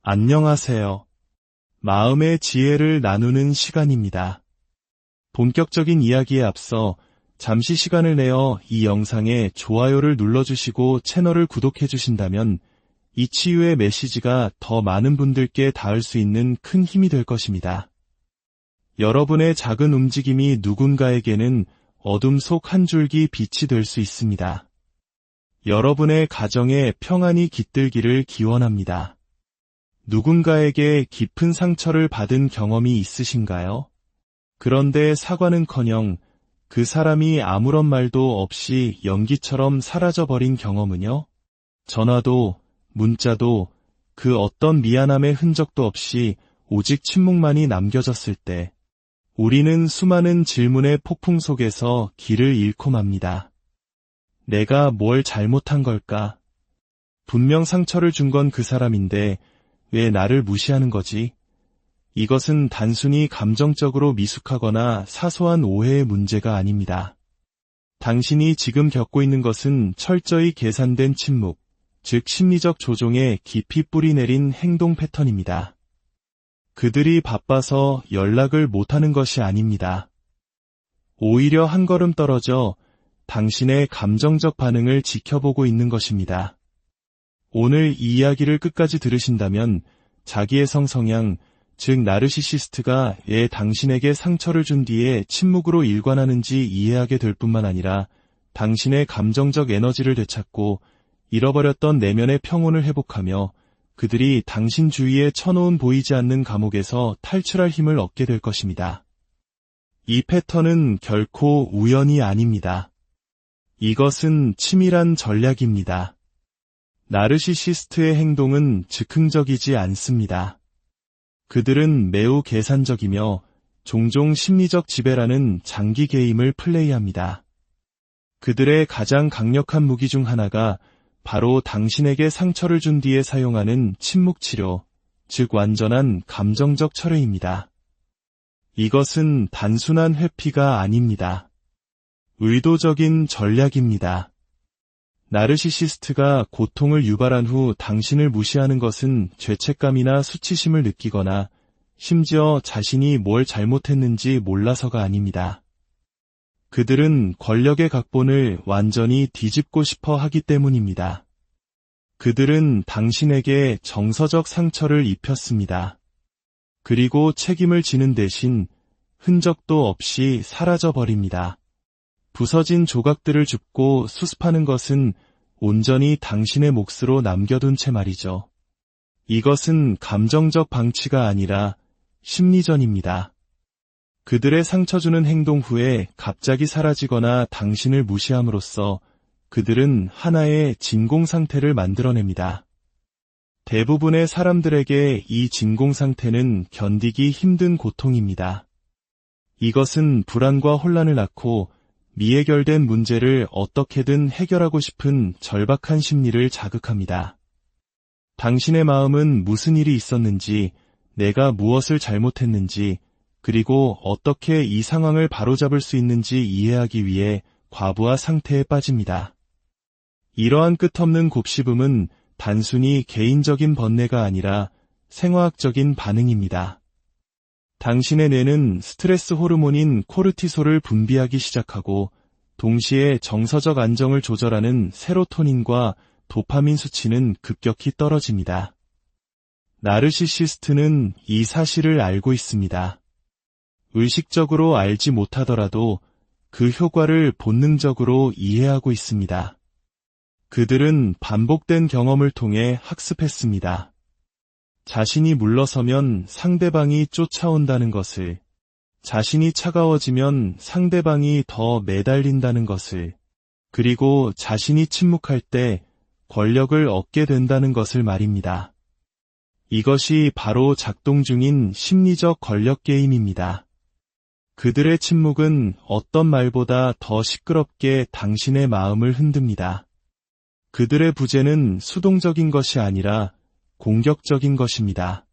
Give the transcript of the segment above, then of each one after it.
안녕하세요. 마음의 지혜를 나누는 시간입니다. 본격적인 이야기에 앞서 잠시 시간을 내어 이 영상에 좋아요를 눌러주시고 채널을 구독해주신다면 이 치유의 메시지가 더 많은 분들께 닿을 수 있는 큰 힘이 될 것입니다. 여러분의 작은 움직임이 누군가에게는 어둠 속 한 줄기 빛이 될 수 있습니다. 여러분의 가정에 평안이 깃들기를 기원합니다. 누군가에게 깊은 상처를 받은 경험이 있으신가요? 그런데 사과는커녕 그 사람이 아무런 말도 없이 연기처럼 사라져버린 경험은요? 전화도, 문자도, 그 어떤 미안함의 흔적도 없이 오직 침묵만이 남겨졌을 때, 우리는 수많은 질문의 폭풍 속에서 길을 잃고 맙니다. 내가 뭘 잘못한 걸까? 분명 상처를 준 건 그 사람인데 왜 나를 무시하는 거지? 이것은 단순히 감정적으로 미숙하거나 사소한 오해의 문제가 아닙니다. 당신이 지금 겪고 있는 것은 철저히 계산된 침묵, 즉 심리적 조종에 깊이 뿌리내린 행동 패턴입니다. 그들이 바빠서 연락을 못하는 것이 아닙니다. 오히려 한 걸음 떨어져 당신의 감정적 반응을 지켜보고 있는 것입니다. 오늘 이 이야기를 끝까지 들으신다면 자기의 성향, 즉 나르시시스트가 왜 당신에게 상처를 준 뒤에 침묵으로 일관하는지 이해하게 될 뿐만 아니라 당신의 감정적 에너지를 되찾고 잃어버렸던 내면의 평온을 회복하며 그들이 당신 주위에 쳐놓은 보이지 않는 감옥에서 탈출할 힘을 얻게 될 것입니다. 이 패턴은 결코 우연이 아닙니다. 이것은 치밀한 전략입니다. 나르시시스트의 행동은 즉흥적이지 않습니다. 그들은 매우 계산적이며 종종 심리적 지배라는 장기 게임을 플레이합니다. 그들의 가장 강력한 무기 중 하나가 바로 당신에게 상처를 준 뒤에 사용하는 침묵 치료, 즉 완전한 감정적 철회입니다. 이것은 단순한 회피가 아닙니다. 의도적인 전략입니다. 나르시시스트가 고통을 유발한 후 당신을 무시하는 것은 죄책감이나 수치심을 느끼거나 심지어 자신이 뭘 잘못했는지 몰라서가 아닙니다. 그들은 권력의 각본을 완전히 뒤집고 싶어 하기 때문입니다. 그들은 당신에게 정서적 상처를 입혔습니다. 그리고 책임을 지는 대신 흔적도 없이 사라져버립니다. 부서진 조각들을 줍고 수습하는 것은 온전히 당신의 몫으로 남겨둔 채 말이죠. 이것은 감정적 방치가 아니라 심리전입니다. 그들의 상처 주는 행동 후에 갑자기 사라지거나 당신을 무시함으로써 그들은 하나의 진공 상태를 만들어냅니다. 대부분의 사람들에게 이 진공 상태는 견디기 힘든 고통입니다. 이것은 불안과 혼란을 낳고 미해결된 문제를 어떻게든 해결하고 싶은 절박한 심리를 자극합니다. 당신의 마음은 무슨 일이 있었는지, 내가 무엇을 잘못했는지, 그리고 어떻게 이 상황을 바로잡을 수 있는지 이해하기 위해 과부하 상태에 빠집니다. 이러한 끝없는 곱씹음은 단순히 개인적인 번뇌가 아니라 생화학적인 반응입니다. 당신의 뇌는 스트레스 호르몬인 코르티솔을 분비하기 시작하고 동시에 정서적 안정을 조절하는 세로토닌과 도파민 수치는 급격히 떨어집니다. 나르시시스트는 이 사실을 알고 있습니다. 의식적으로 알지 못하더라도 그 효과를 본능적으로 이해하고 있습니다. 그들은 반복된 경험을 통해 학습했습니다. 자신이 물러서면 상대방이 쫓아온다는 것을, 자신이 차가워지면 상대방이 더 매달린다는 것을, 그리고 자신이 침묵할 때 권력을 얻게 된다는 것을 말입니다. 이것이 바로 작동 중인 심리적 권력 게임입니다. 그들의 침묵은 어떤 말보다 더 시끄럽게 당신의 마음을 흔듭니다. 그들의 부재는 수동적인 것이 아니라 공격적인 것입니다.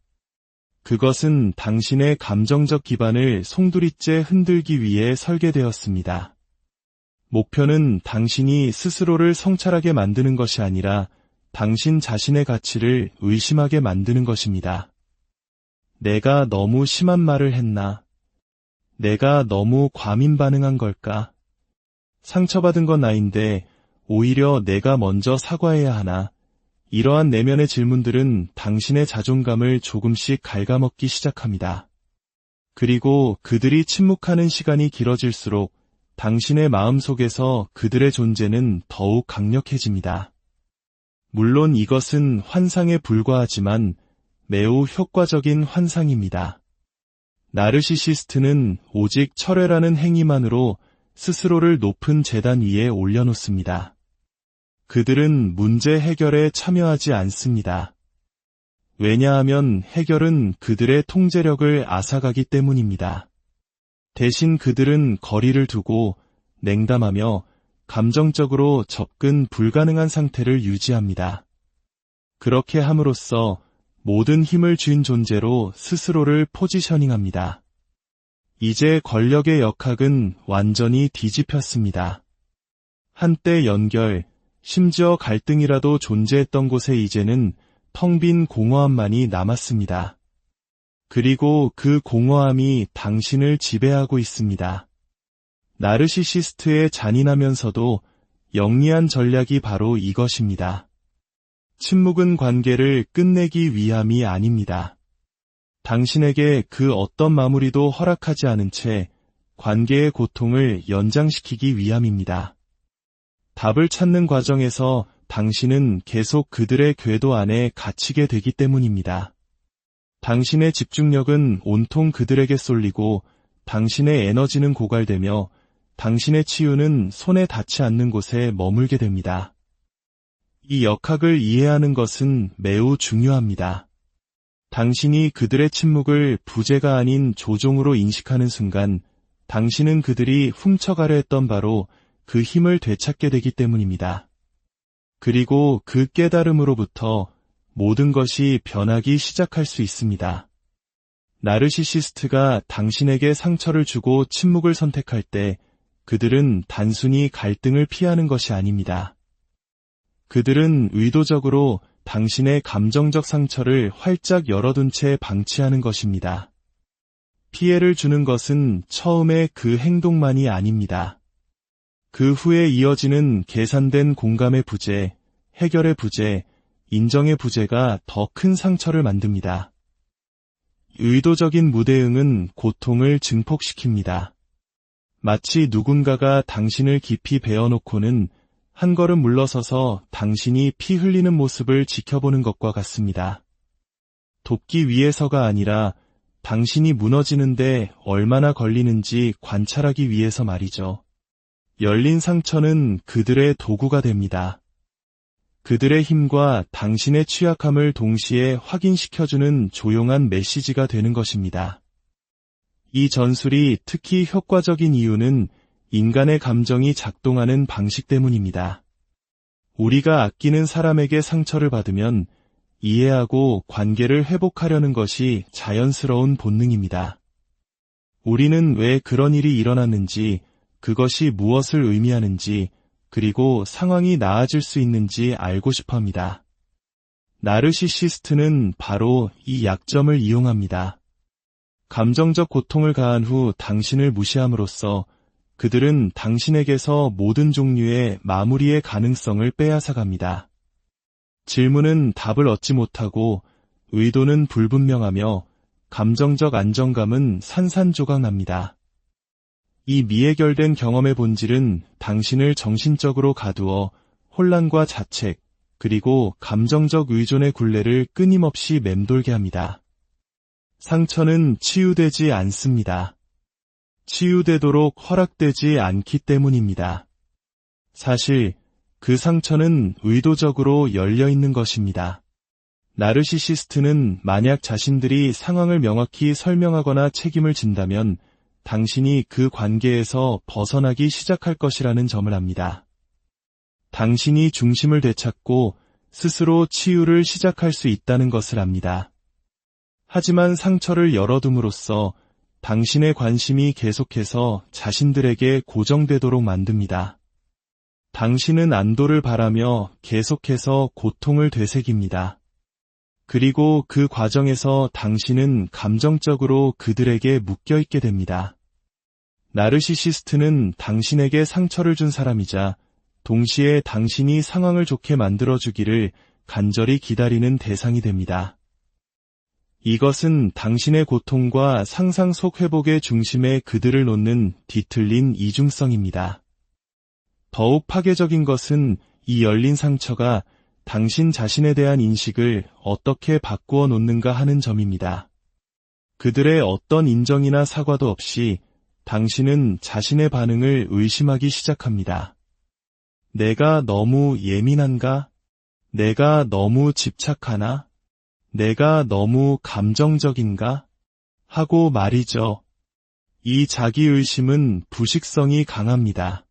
그것은 당신의 감정적 기반을 송두리째 흔들기 위해 설계되었습니다. 목표는 당신이 스스로를 성찰하게 만드는 것이 아니라 당신 자신의 가치를 의심하게 만드는 것입니다. 내가 너무 심한 말을 했나? 내가 너무 과민 반응한 걸까? 상처받은 건 나인데 오히려 내가 먼저 사과해야 하나? 이러한 내면의 질문들은 당신의 자존감을 조금씩 갉아먹기 시작합니다. 그리고 그들이 침묵하는 시간이 길어질수록 당신의 마음속에서 그들의 존재는 더욱 강력해집니다. 물론 이것은 환상에 불과하지만 매우 효과적인 환상입니다. 나르시시스트는 오직 철회라는 행위만으로 스스로를 높은 제단 위에 올려놓습니다. 그들은 문제 해결에 참여하지 않습니다. 왜냐하면 해결은 그들의 통제력을 앗아가기 때문입니다. 대신 그들은 거리를 두고 냉담하며 감정적으로 접근 불가능한 상태를 유지합니다. 그렇게 함으로써 모든 힘을 쥔 존재로 스스로를 포지셔닝합니다. 이제 권력의 역학은 완전히 뒤집혔습니다. 한때 연결, 심지어 갈등이라도 존재했던 곳에 이제는 텅 빈 공허함만이 남았습니다. 그리고 그 공허함이 당신을 지배하고 있습니다. 나르시시스트의 잔인하면서도 영리한 전략이 바로 이것입니다. 침묵은 관계를 끝내기 위함이 아닙니다. 당신에게 그 어떤 마무리도 허락하지 않은 채 관계의 고통을 연장시키기 위함입니다. 답을 찾는 과정에서 당신은 계속 그들의 궤도 안에 갇히게 되기 때문입니다. 당신의 집중력은 온통 그들에게 쏠리고 당신의 에너지는 고갈되며 당신의 치유는 손에 닿지 않는 곳에 머물게 됩니다. 이 역학을 이해하는 것은 매우 중요합니다. 당신이 그들의 침묵을 부재가 아닌 조종으로 인식하는 순간 당신은 그들이 훔쳐가려 했던 바로 그 힘을 되찾게 되기 때문입니다. 그리고 그 깨달음으로부터 모든 것이 변하기 시작할 수 있습니다. 나르시시스트가 당신에게 상처를 주고 침묵을 선택할 때 그들은 단순히 갈등을 피하는 것이 아닙니다. 그들은 의도적으로 당신의 감정적 상처를 활짝 열어둔 채 방치하는 것입니다. 피해를 주는 것은 처음에 그 행동만이 아닙니다. 그 후에 이어지는 계산된 공감의 부재, 해결의 부재, 인정의 부재가 더 큰 상처를 만듭니다. 의도적인 무대응은 고통을 증폭시킵니다. 마치 누군가가 당신을 깊이 베어놓고는 한 걸음 물러서서 당신이 피 흘리는 모습을 지켜보는 것과 같습니다. 돕기 위해서가 아니라 당신이 무너지는데 얼마나 걸리는지 관찰하기 위해서 말이죠. 열린 상처는 그들의 도구가 됩니다. 그들의 힘과 당신의 취약함을 동시에 확인시켜주는 조용한 메시지가 되는 것입니다. 이 전술이 특히 효과적인 이유는 인간의 감정이 작동하는 방식 때문입니다. 우리가 아끼는 사람에게 상처를 받으면 이해하고 관계를 회복하려는 것이 자연스러운 본능입니다. 우리는 왜 그런 일이 일어났는지, 그것이 무엇을 의미하는지, 그리고 상황이 나아질 수 있는지 알고 싶어 합니다. 나르시시스트는 바로 이 약점을 이용합니다. 감정적 고통을 가한 후 당신을 무시함으로써 그들은 당신에게서 모든 종류의 마무리의 가능성을 빼앗아갑니다. 질문은 답을 얻지 못하고 의도는 불분명하며 감정적 안정감은 산산조각납니다. 이 미해결된 경험의 본질은 당신을 정신적으로 가두어 혼란과 자책, 그리고 감정적 의존의 굴레를 끊임없이 맴돌게 합니다. 상처는 치유되지 않습니다. 치유되도록 허락되지 않기 때문입니다. 사실 그 상처는 의도적으로 열려있는 것입니다. 나르시시스트는 만약 자신들이 상황을 명확히 설명하거나 책임을 진다면 당신이 그 관계에서 벗어나기 시작할 것이라는 점을 압니다. 당신이 중심을 되찾고 스스로 치유를 시작할 수 있다는 것을 압니다. 하지만 상처를 열어둠으로써 당신의 관심이 계속해서 자신들에게 고정되도록 만듭니다. 당신은 안도를 바라며 계속해서 고통을 되새깁니다. 그리고 그 과정에서 당신은 감정적으로 그들에게 묶여있게 됩니다. 나르시시스트는 당신에게 상처를 준 사람이자 동시에 당신이 상황을 좋게 만들어주기를 간절히 기다리는 대상이 됩니다. 이것은 당신의 고통과 상상 속 회복의 중심에 그들을 놓는 뒤틀린 이중성입니다. 더욱 파괴적인 것은 이 열린 상처가 당신 자신에 대한 인식을 어떻게 바꾸어 놓는가 하는 점입니다. 그들의 어떤 인정이나 사과도 없이 당신은 자신의 반응을 의심하기 시작합니다. 내가 너무 예민한가? 내가 너무 집착하나? 내가 너무 감정적인가? 하고 말이죠. 이 자기의심은 부식성이 강합니다.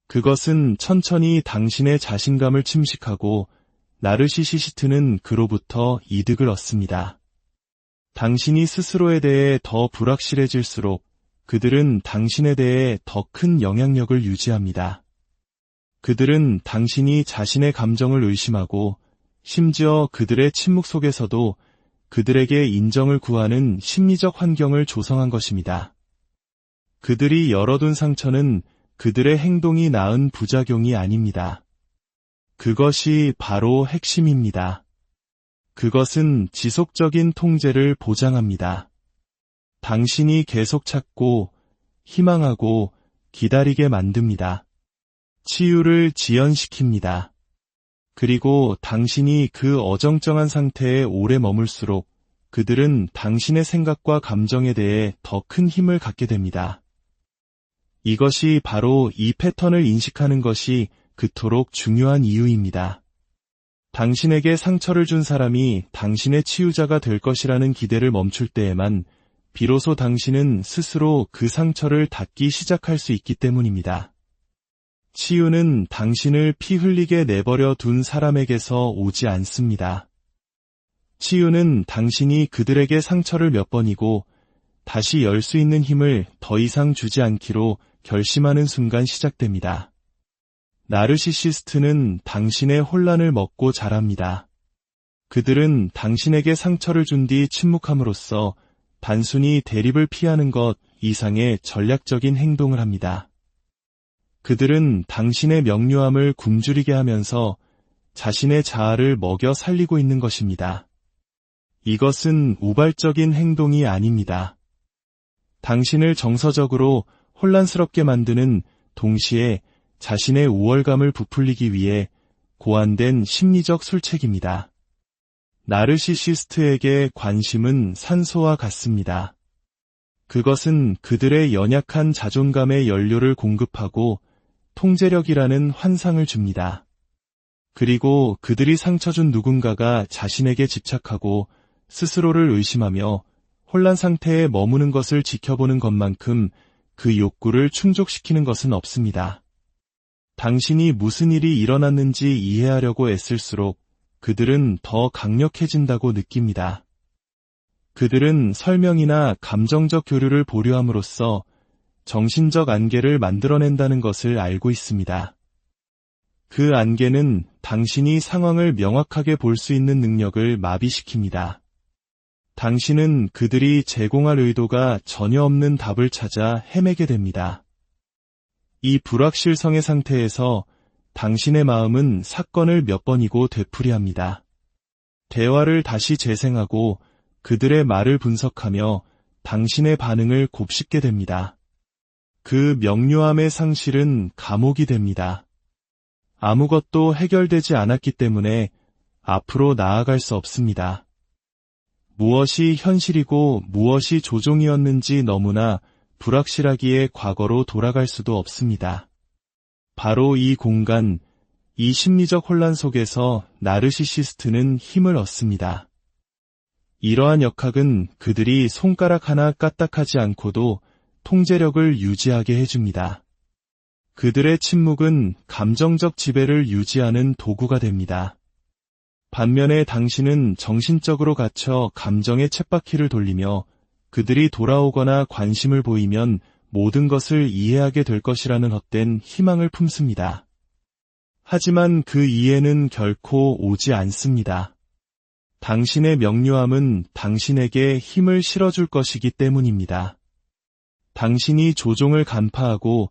그것은 천천히 당신의 자신감을 침식하고 나르시시스트는 그로부터 이득을 얻습니다. 당신이 스스로에 대해 더 불확실해질수록 그들은 당신에 대해 더 큰 영향력을 유지합니다. 그들은 당신이 자신의 감정을 의심하고 심지어 그들의 침묵 속에서도 그들에게 인정을 구하는 심리적 환경을 조성한 것입니다. 그들이 열어둔 상처는 그들의 행동이 낳은 부작용이 아닙니다. 그것이 바로 핵심입니다. 그것은 지속적인 통제를 보장합니다. 당신이 계속 찾고 희망하고 기다리게 만듭니다. 치유를 지연시킵니다. 그리고 당신이 그 어정쩡한 상태에 오래 머물수록 그들은 당신의 생각과 감정에 대해 더 큰 힘을 갖게 됩니다. 이것이 바로 이 패턴을 인식하는 것이 그토록 중요한 이유입니다. 당신에게 상처를 준 사람이 당신의 치유자가 될 것이라는 기대를 멈출 때에만 비로소 당신은 스스로 그 상처를 닫기 시작할 수 있기 때문입니다. 치유는 당신을 피 흘리게 내버려 둔 사람에게서 오지 않습니다. 치유는 당신이 그들에게 상처를 몇 번이고 다시 열 수 있는 힘을 더 이상 주지 않기로 결심하는 순간 시작됩니다. 나르시시스트는 당신의 혼란을 먹고 자랍니다. 그들은 당신에게 상처를 준 뒤 침묵함으로써 단순히 대립을 피하는 것 이상의 전략적인 행동을 합니다. 그들은 당신의 명료함을 굶주리게 하면서 자신의 자아를 먹여 살리고 있는 것입니다. 이것은 우발적인 행동이 아닙니다. 당신을 정서적으로 혼란스럽게 만드는 동시에 자신의 우월감을 부풀리기 위해 고안된 심리적 술책입니다. 나르시시스트에게 관심은 산소와 같습니다. 그것은 그들의 연약한 자존감에 연료를 공급하고 통제력이라는 환상을 줍니다. 그리고 그들이 상처 준 누군가가 자신에게 집착하고 스스로를 의심하며 혼란 상태에 머무는 것을 지켜보는 것만큼 그 욕구를 충족시키는 것은 없습니다. 당신이 무슨 일이 일어났는지 이해하려고 애쓸수록 그들은 더 강력해진다고 느낍니다. 그들은 설명이나 감정적 교류를 보류함으로써 정신적 안개를 만들어낸다는 것을 알고 있습니다. 그 안개는 당신이 상황을 명확하게 볼 수 있는 능력을 마비시킵니다. 당신은 그들이 제공할 의도가 전혀 없는 답을 찾아 헤매게 됩니다. 이 불확실성의 상태에서 당신의 마음은 사건을 몇 번이고 되풀이합니다. 대화를 다시 재생하고 그들의 말을 분석하며 당신의 반응을 곱씹게 됩니다. 그 명료함의 상실은 감옥이 됩니다. 아무것도 해결되지 않았기 때문에 앞으로 나아갈 수 없습니다. 무엇이 현실이고 무엇이 조종이었는지 너무나 불확실하기에 과거로 돌아갈 수도 없습니다. 바로 이 공간, 이 심리적 혼란 속에서 나르시시스트는 힘을 얻습니다. 이러한 역학은 그들이 손가락 하나 까딱하지 않고도 통제력을 유지하게 해줍니다. 그들의 침묵은 감정적 지배를 유지하는 도구가 됩니다. 반면에 당신은 정신적으로 갇혀 감정의 쳇바퀴를 돌리며 그들이 돌아오거나 관심을 보이면 모든 것을 이해하게 될 것이라는 헛된 희망을 품습니다. 하지만 그 이해는 결코 오지 않습니다. 당신의 명료함은 당신에게 힘을 실어줄 것이기 때문입니다. 당신이 조종을 간파하고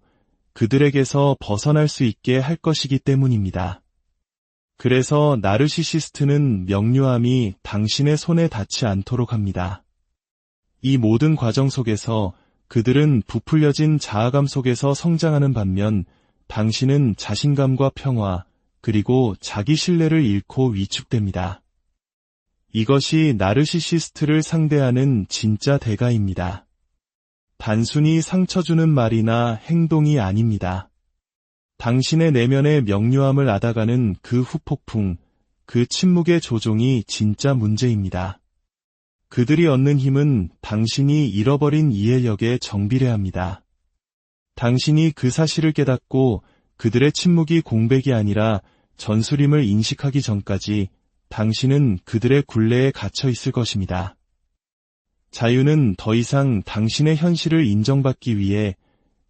그들에게서 벗어날 수 있게 할 것이기 때문입니다. 그래서 나르시시스트는 명료함이 당신의 손에 닿지 않도록 합니다. 이 모든 과정 속에서 그들은 부풀려진 자아감 속에서 성장하는 반면 당신은 자신감과 평화 그리고 자기 신뢰를 잃고 위축됩니다. 이것이 나르시시스트를 상대하는 진짜 대가입니다. 단순히 상처 주는 말이나 행동이 아닙니다. 당신의 내면의 명료함을 앗아가는 그 후폭풍, 그 침묵의 조종이 진짜 문제입니다. 그들이 얻는 힘은 당신이 잃어버린 이해력에 정비례합니다. 당신이 그 사실을 깨닫고 그들의 침묵이 공백이 아니라 전술임을 인식하기 전까지 당신은 그들의 굴레에 갇혀 있을 것입니다. 자유는 더 이상 당신의 현실을 인정받기 위해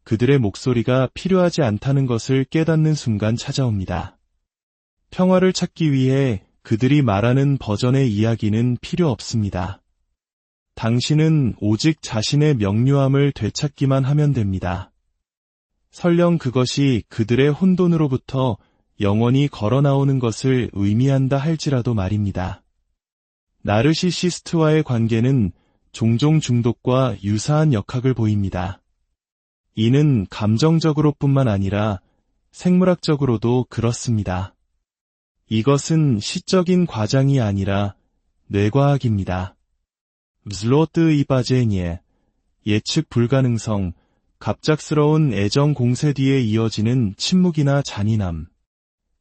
그들의 목소리가 필요하지 않다는 것을 깨닫는 순간 찾아옵니다. 평화를 찾기 위해 그들이 말하는 버전의 이야기는 필요 없습니다. 당신은 오직 자신의 명료함을 되찾기만 하면 됩니다. 설령 그것이 그들의 혼돈으로부터 영원히 걸어나오는 것을 의미한다 할지라도 말입니다. 나르시시스트와의 관계는 종종 중독과 유사한 역학을 보입니다. 이는 감정적으로뿐만 아니라 생물학적으로도 그렇습니다. 이것은 시적인 과장이 아니라 뇌과학입니다. vzloty 빠제니에 예측 불가능성, 갑작스러운 애정 공세 뒤에 이어지는 침묵이나 잔인함.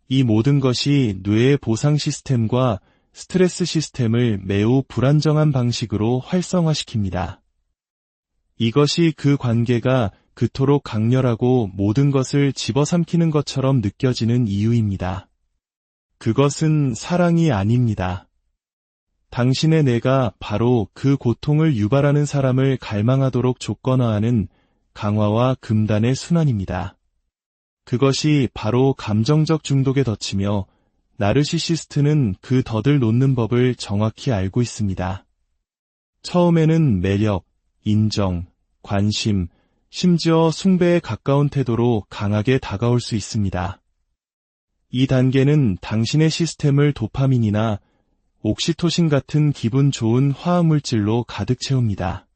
이 모든 것이 뇌의 보상 시스템과 스트레스 시스템을 매우 불안정한 방식으로 활성화시킵니다. 이것이 그 관계가 그토록 강렬하고 모든 것을 집어삼키는 것처럼 느껴지는 이유입니다. 그것은 사랑이 아닙니다. 당신의 뇌가 바로 그 고통을 유발하는 사람을 갈망하도록 조건화하는 강화와 금단의 순환입니다. 그것이 바로 감정적 중독에 덧치며 나르시시스트는 그 덫을 놓는 법을 정확히 알고 있습니다. 처음에는 매력, 인정, 관심, 심지어 숭배에 가까운 태도로 강하게 다가올 수 있습니다. 이 단계는 당신의 시스템을 도파민이나 옥시토신 같은 기분 좋은 화학물질로 가득 채웁니다.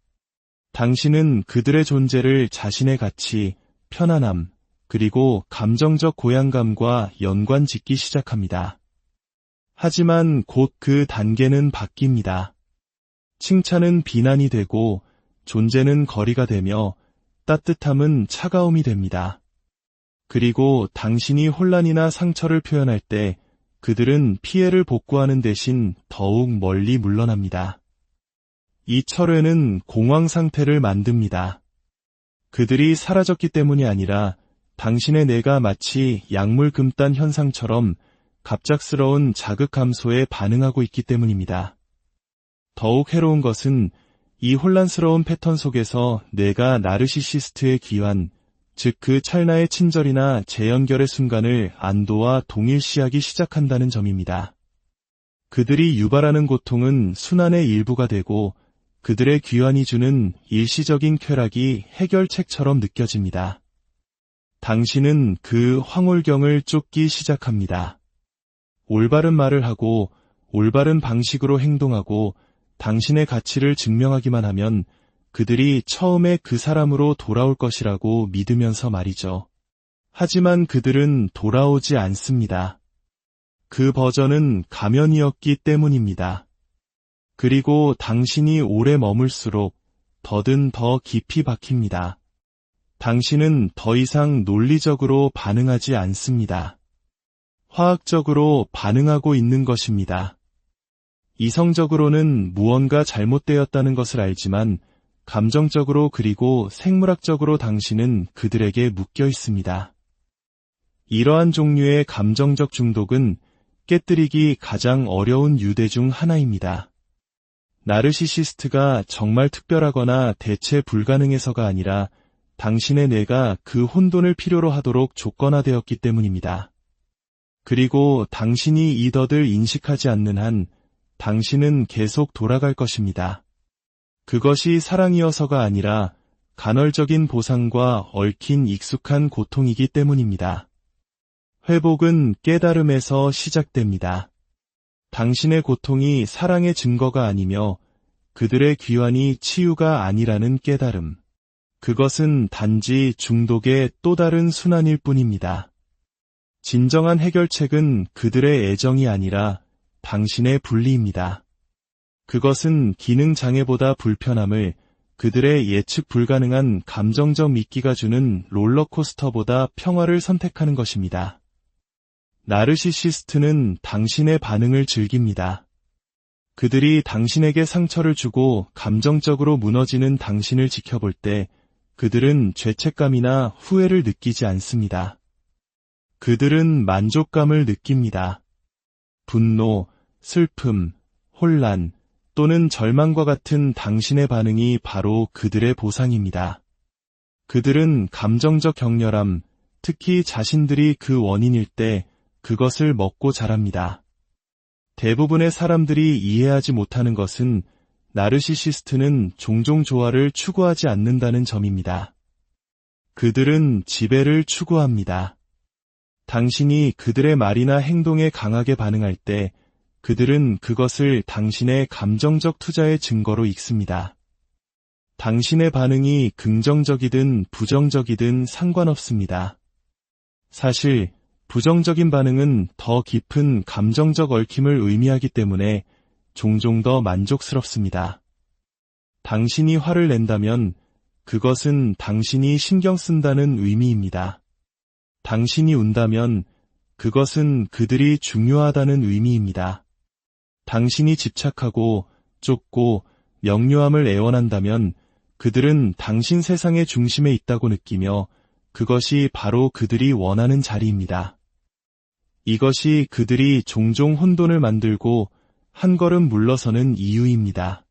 당신은 그들의 존재를 자신의 가치, 편안함, 그리고 감정적 고양감과 연관 짓기 시작합니다. 하지만 곧 그 단계는 바뀝니다. 칭찬은 비난이 되고 존재는 거리가 되며 따뜻함은 차가움이 됩니다. 그리고 당신이 혼란이나 상처를 표현할 때 그들은 피해를 복구하는 대신 더욱 멀리 물러납니다. 이 철회는 공황 상태를 만듭니다. 그들이 사라졌기 때문이 아니라 당신의 뇌가 마치 약물 금단 현상처럼 갑작스러운 자극 감소에 반응하고 있기 때문입니다. 더욱 해로운 것은 이 혼란스러운 패턴 속에서 뇌가 나르시시스트의 귀환, 즉 그 찰나의 친절이나 재연결의 순간을 안도와 동일시하기 시작한다는 점입니다. 그들이 유발하는 고통은 순환의 일부가 되고 그들의 귀환이 주는 일시적인 쾌락이 해결책처럼 느껴집니다. 당신은 그 황홀경을 쫓기 시작합니다. 올바른 말을 하고 올바른 방식으로 행동하고 당신의 가치를 증명하기만 하면 그들이 처음에 그 사람으로 돌아올 것이라고 믿으면서 말이죠. 하지만 그들은 돌아오지 않습니다. 그 버전은 가면이었기 때문입니다. 그리고 당신이 오래 머물수록 덫은 더 깊이 박힙니다. 당신은 더 이상 논리적으로 반응하지 않습니다. 화학적으로 반응하고 있는 것입니다. 이성적으로는 무언가 잘못되었다는 것을 알지만 감정적으로 그리고 생물학적으로 당신은 그들에게 묶여 있습니다. 이러한 종류의 감정적 중독은 깨뜨리기 가장 어려운 유대 중 하나입니다. 나르시시스트가 정말 특별하거나 대체 불가능해서가 아니라 당신의 뇌가 그 혼돈을 필요로 하도록 조건화되었기 때문입니다. 그리고 당신이 이 덫을 인식하지 않는 한 당신은 계속 돌아갈 것입니다. 그것이 사랑이어서가 아니라 간헐적인 보상과 얽힌 익숙한 고통이기 때문입니다. 회복은 깨달음에서 시작됩니다. 당신의 고통이 사랑의 증거가 아니며 그들의 귀환이 치유가 아니라는 깨달음. 그것은 단지 중독의 또 다른 순환일 뿐입니다. 진정한 해결책은 그들의 애정이 아니라 당신의 분리입니다. 그것은 기능 장애보다 불편함을 그들의 예측 불가능한 감정적 미끼가 주는 롤러코스터보다 평화를 선택하는 것입니다. 나르시시스트는 당신의 반응을 즐깁니다. 그들이 당신에게 상처를 주고 감정적으로 무너지는 당신을 지켜볼 때 그들은 죄책감이나 후회를 느끼지 않습니다. 그들은 만족감을 느낍니다. 분노, 슬픔, 혼란 또는 절망과 같은 당신의 반응이 바로 그들의 보상입니다. 그들은 감정적 격렬함, 특히 자신들이 그 원인일 때 그것을 먹고 자랍니다. 대부분의 사람들이 이해하지 못하는 것은 나르시시스트는 종종 조화를 추구하지 않는다는 점입니다. 그들은 지배를 추구합니다. 당신이 그들의 말이나 행동에 강하게 반응할 때 그들은 그것을 당신의 감정적 투자의 증거로 읽습니다. 당신의 반응이 긍정적이든 부정적이든 상관없습니다. 사실 부정적인 반응은 더 깊은 감정적 얽힘을 의미하기 때문에 종종 더 만족스럽습니다. 당신이 화를 낸다면 그것은 당신이 신경 쓴다는 의미입니다. 당신이 운다면 그것은 그들이 중요하다는 의미입니다. 당신이 집착하고 쫓고 명료함을 애원한다면 그들은 당신 세상의 중심에 있다고 느끼며 그것이 바로 그들이 원하는 자리입니다. 이것이 그들이 종종 혼돈을 만들고 한 걸음 물러서는 이유입니다.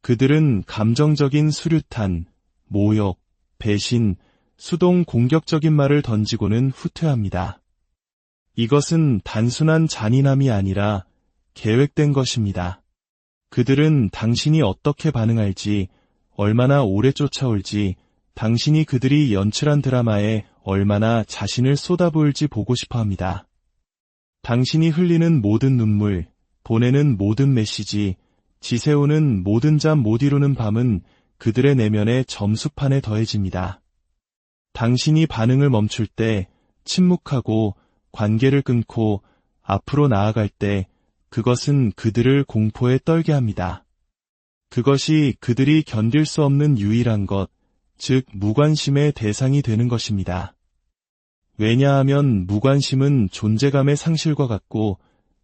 그들은 감정적인 수류탄, 모욕, 배신, 수동 공격적인 말을 던지고는 후퇴합니다. 이것은 단순한 잔인함이 아니라 계획된 것입니다. 그들은 당신이 어떻게 반응할지, 얼마나 오래 쫓아올지, 당신이 그들이 연출한 드라마에 얼마나 자신을 쏟아부을지 보고 싶어 합니다. 당신이 흘리는 모든 눈물, 보내는 모든 메시지, 지새우는 모든 잠 못 이루는 밤은 그들의 내면의 점수판에 더해집니다. 당신이 반응을 멈출 때, 침묵하고 관계를 끊고 앞으로 나아갈 때 그것은 그들을 공포에 떨게 합니다. 그것이 그들이 견딜 수 없는 유일한 것, 즉 무관심의 대상이 되는 것입니다. 왜냐하면 무관심은 존재감의 상실과 같고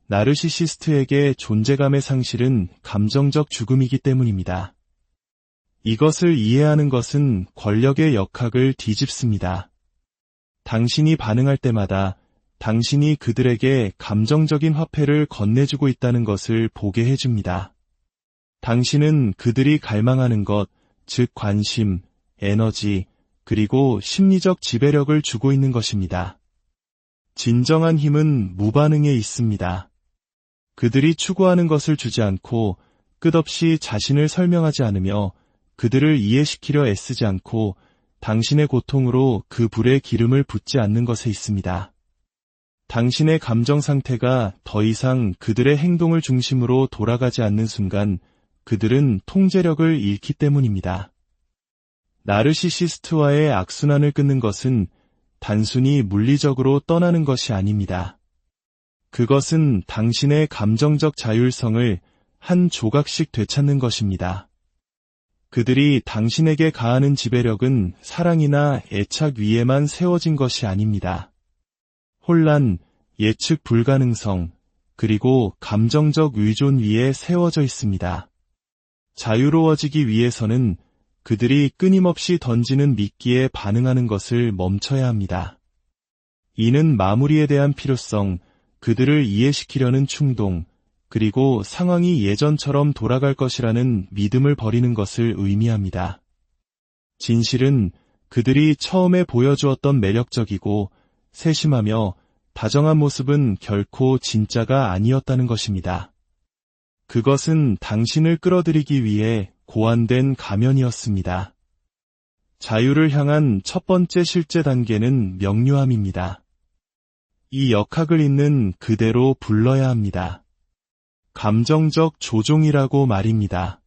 나르시시스트에게 존재감의 상실은 감정적 죽음이기 때문입니다. 이것을 이해하는 것은 권력의 역학을 뒤집습니다. 당신이 반응할 때마다 당신이 그들에게 감정적인 화폐를 건네주고 있다는 것을 보게 해줍니다. 당신은 그들이 갈망하는 것, 즉 관심, 에너지, 그리고 심리적 지배력을 주고 있는 것입니다. 진정한 힘은 무반응에 있습니다. 그들이 추구하는 것을 주지 않고 끝없이 자신을 설명하지 않으며 그들을 이해시키려 애쓰지 않고 당신의 고통으로 그 불에 기름을 붓지 않는 것에 있습니다. 당신의 감정 상태가 더 이상 그들의 행동을 중심으로 돌아가지 않는 순간 그들은 통제력을 잃기 때문입니다. 나르시시스트와의 악순환을 끊는 것은 단순히 물리적으로 떠나는 것이 아닙니다. 그것은 당신의 감정적 자율성을 한 조각씩 되찾는 것입니다. 그들이 당신에게 가하는 지배력은 사랑이나 애착 위에만 세워진 것이 아닙니다. 혼란, 예측 불가능성, 그리고 감정적 의존 위에 세워져 있습니다. 자유로워지기 위해서는 그들이 끊임없이 던지는 미끼에 반응하는 것을 멈춰야 합니다. 이는 마무리에 대한 필요성, 그들을 이해시키려는 충동, 그리고 상황이 예전처럼 돌아갈 것이라는 믿음을 버리는 것을 의미합니다. 진실은 그들이 처음에 보여주었던 매력적이고 세심하며 다정한 모습은 결코 진짜가 아니었다는 것입니다. 그것은 당신을 끌어들이기 위해 고안된 가면이었습니다. 자유를 향한 첫 번째 실제 단계는 명료함입니다. 이 역학을 있는 그대로 불러야 합니다. 감정적 조종이라고 말입니다.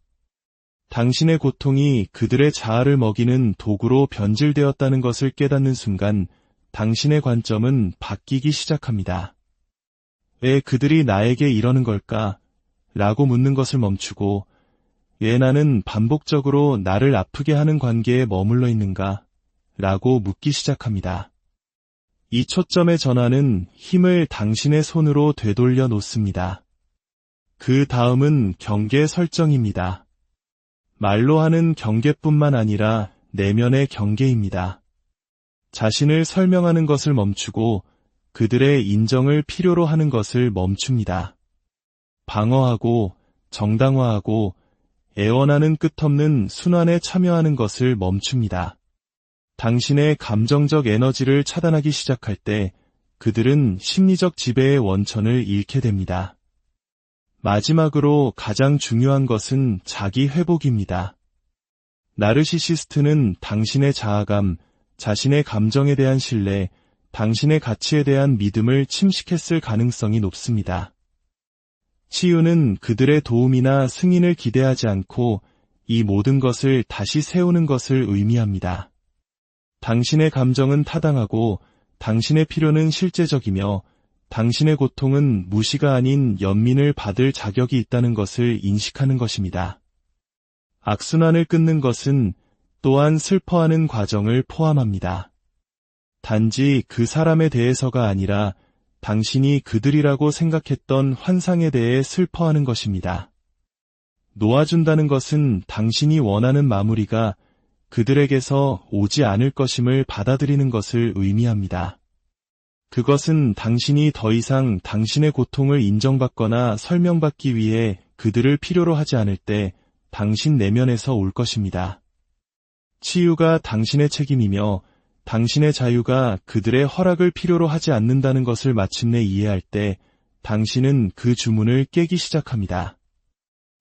당신의 고통이 그들의 자아를 먹이는 도구로 변질되었다는 것을 깨닫는 순간 당신의 관점은 바뀌기 시작합니다. 왜 그들이 나에게 이러는 걸까? 라고 묻는 것을 멈추고 왜 나는 반복적으로 나를 아프게 하는 관계에 머물러 있는가? 라고 묻기 시작합니다. 이 초점의 전환은 힘을 당신의 손으로 되돌려 놓습니다. 그 다음은 경계 설정입니다. 말로 하는 경계뿐만 아니라 내면의 경계입니다. 자신을 설명하는 것을 멈추고 그들의 인정을 필요로 하는 것을 멈춥니다. 방어하고 정당화하고 애원하는 끝없는 순환에 참여하는 것을 멈춥니다. 당신의 감정적 에너지를 차단하기 시작할 때 그들은 심리적 지배의 원천을 잃게 됩니다. 마지막으로 가장 중요한 것은 자기 회복입니다. 나르시시스트는 당신의 자아감, 자신의 감정에 대한 신뢰, 당신의 가치에 대한 믿음을 침식했을 가능성이 높습니다. 치유는 그들의 도움이나 승인을 기대하지 않고 이 모든 것을 다시 세우는 것을 의미합니다. 당신의 감정은 타당하고 당신의 필요는 실제적이며 당신의 고통은 무시가 아닌 연민을 받을 자격이 있다는 것을 인식하는 것입니다. 악순환을 끊는 것은 또한 슬퍼하는 과정을 포함합니다. 단지 그 사람에 대해서가 아니라 당신이 그들이라고 생각했던 환상에 대해 슬퍼하는 것입니다. 놓아준다는 것은 당신이 원하는 마무리가 그들에게서 오지 않을 것임을 받아들이는 것을 의미합니다. 그것은 당신이 더 이상 당신의 고통을 인정받거나 설명받기 위해 그들을 필요로 하지 않을 때 당신 내면에서 올 것입니다. 치유가 당신의 책임이며 당신의 자유가 그들의 허락을 필요로 하지 않는다는 것을 마침내 이해할 때 당신은 그 주문을 깨기 시작합니다.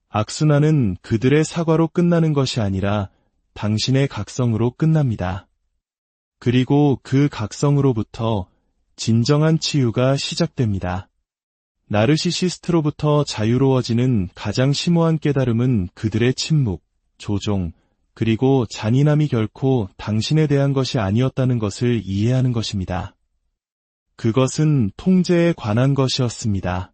악순환은 그들의 사과로 끝나는 것이 아니라 당신의 각성으로 끝납니다. 그리고 그 각성으로부터 진정한 치유가 시작됩니다. 나르시시스트로부터 자유로워지는 가장 심오한 깨달음은 그들의 침묵, 조종, 그리고 잔인함이 결코 당신에 대한 것이 아니었다는 것을 이해하는 것입니다. 그것은 통제에 관한 것이었습니다.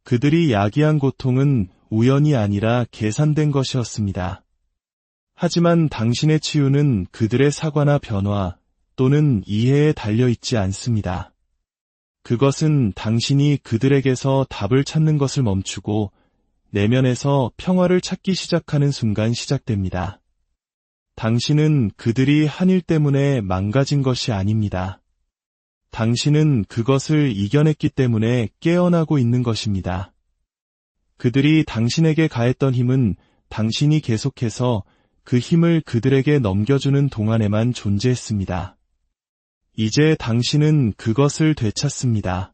그들이 야기한 고통은 우연이 아니라 계산된 것이었습니다. 하지만 당신의 치유는 그들의 사과나 변화 또는 이해에 달려있지 않습니다. 그것은 당신이 그들에게서 답을 찾는 것을 멈추고 내면에서 평화를 찾기 시작하는 순간 시작됩니다. 당신은 그들이 한 일 때문에 망가진 것이 아닙니다. 당신은 그것을 이겨냈기 때문에 깨어나고 있는 것입니다. 그들이 당신에게 가했던 힘은 당신이 계속해서 그 힘을 그들에게 넘겨주는 동안에만 존재했습니다. 이제 당신은 그것을 되찾습니다.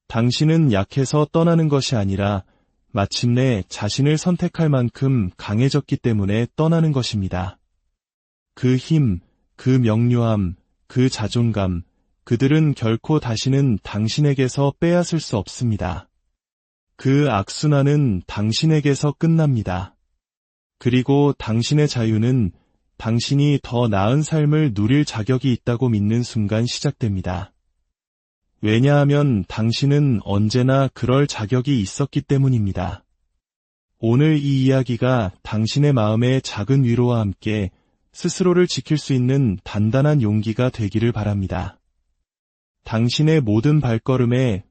당신은 약해서 떠나는 것이 아니라 마침내 자신을 선택할 만큼 강해졌기 때문에 떠나는 것입니다. 그 힘, 그 명료함, 그 자존감, 그들은 결코 다시는 당신에게서 빼앗을 수 없습니다. 그 악순환은 당신에게서 끝납니다. 그리고 당신의 자유는 당신이 더 나은 삶을 누릴 자격이 있다고 믿는 순간 시작됩니다. 왜냐하면 당신은 언제나 그럴 자격이 있었기 때문입니다. 오늘 이 이야기가 당신의 마음의 작은 위로와 함께 스스로를 지킬 수 있는 단단한 용기가 되기를 바랍니다. 당신의 모든 발걸음에